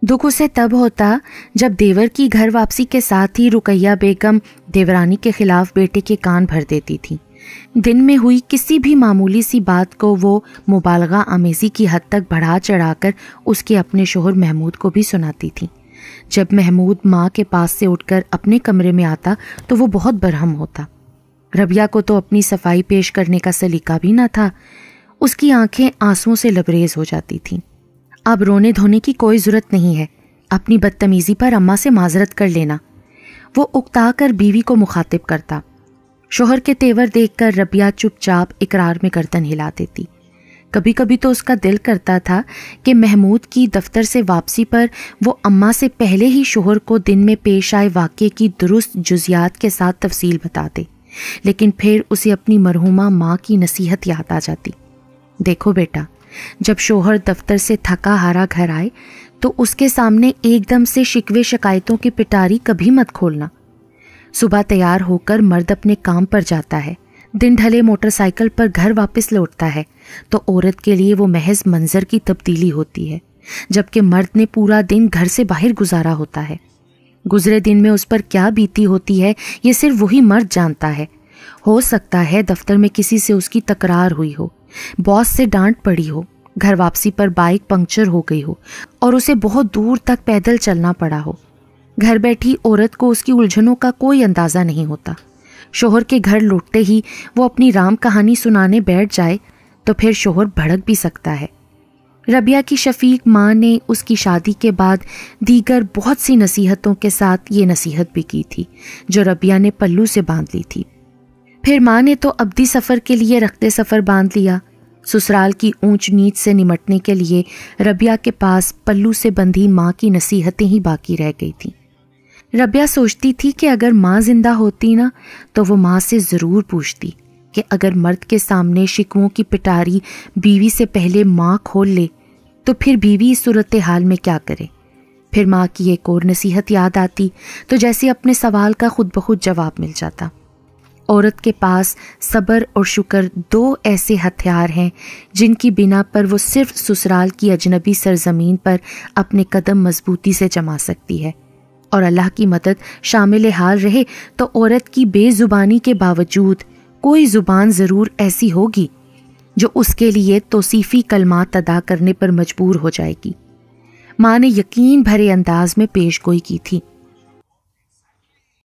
دکھ اسے تب ہوتا جب دیور کی گھر واپسی کے ساتھ ہی رقیہ بیگم دیورانی کے خلاف بیٹے کے کان بھر دیتی تھی۔ دن میں ہوئی کسی بھی معمولی سی بات کو وہ مبالغہ آمیزی کی حد تک بڑھا چڑھا کر اس کے اپنے شوہر محمود کو بھی سناتی تھی۔ جب محمود ماں کے پاس سے اٹھ کر اپنے کمرے میں آتا تو وہ بہت برہم ہوتا۔ ربیہ کو تو اپنی صفائی پیش کرنے کا سلیقہ بھی نہ تھا، اس کی آنکھیں آنسوؤں سے لبریز ہو جاتی تھیں۔ اب رونے دھونے کی کوئی ضرورت نہیں ہے، اپنی بدتمیزی پر اماں سے معذرت کر لینا، وہ اکتا کر بیوی کو مخاطب کرتا۔ شوہر کے تیور دیکھ کر ربیہ چپ چاپ اقرار میں گردن ہلا دیتی۔ کبھی کبھی تو اس کا دل کرتا تھا کہ محمود کی دفتر سے واپسی پر وہ اماں سے پہلے ہی شوہر کو دن میں پیش آئے واقعے کی درست جزیات کے ساتھ تفصیل بتا دے، لیکن پھر اسے اپنی مرحومہ ماں کی نصیحت یاد آ جاتی۔ دیکھو بیٹا، جب شوہر دفتر سے تھکا ہارا گھر آئے تو اس کے سامنے ایک دم سے شکوے شکایتوں کی پٹاری کبھی مت کھولنا۔ صبح تیار ہو کر مرد اپنے کام پر جاتا ہے، دن ڈھلے موٹر سائیکل پر گھر واپس لوٹتا ہے تو عورت کے لیے وہ محض منظر کی تبدیلی ہوتی ہے، جبکہ مرد نے پورا دن گھر سے باہر گزارا ہوتا ہے۔ گزرے دن میں اس پر کیا بیتی ہوتی ہے یہ صرف وہی مرد جانتا ہے۔ ہو سکتا ہے دفتر میں کسی سے اس کی تکرار ہوئی ہو، باس سے ڈانٹ پڑی ہو، گھر واپسی پر بائک پنکچر ہو گئی ہو اور اسے بہت دور تک پیدل چلنا پڑا ہو۔ گھر بیٹھی عورت کو اس کی الجھنوں کا کوئی اندازہ نہیں ہوتا۔ شوہر کے گھر لوٹتے ہی وہ اپنی رام کہانی سنانے بیٹھ جائے تو پھر شوہر بھڑک بھی سکتا ہے۔ ربیہ کی شفیق ماں نے اس کی شادی کے بعد دیگر بہت سی نصیحتوں کے ساتھ یہ نصیحت بھی کی تھی جو ربیہ نے پلو سے باندھ لی تھی۔ پھر ماں نے تو ابدی سفر کے لیے رخت سفر باندھ لیا۔ سسرال کی اونچ نیچ سے نمٹنے کے لیے ربیہ کے پاس پلو سے بندھی ماں کی نصیحتیں ہی باقی رہ گئی تھیں۔ ربیہ سوچتی تھی کہ اگر ماں زندہ ہوتی نا تو وہ ماں سے ضرور پوچھتی کہ اگر مرد کے سامنے شکووں کی پٹاری بیوی سے پہلے ماں کھول لے تو پھر بیوی اس صورتحال میں کیا کرے۔ پھر ماں کی ایک اور نصیحت یاد آتی تو جیسے اپنے سوال کا خود بخود جواب مل جاتا۔ عورت کے پاس صبر اور شکر دو ایسے ہتھیار ہیں جن کی بنا پر وہ صرف سسرال کی اجنبی سرزمین پر اپنے قدم مضبوطی سے جما سکتی ہے، اور اللہ کی مدد شامل حال رہے تو عورت کی بے زبانی کے باوجود کوئی زبان ضرور ایسی ہوگی جو اس کے لیے توصیفی کلمات ادا کرنے پر مجبور ہو جائے گی۔ ماں نے یقین بھرے انداز میں پیش گوئی کی تھی۔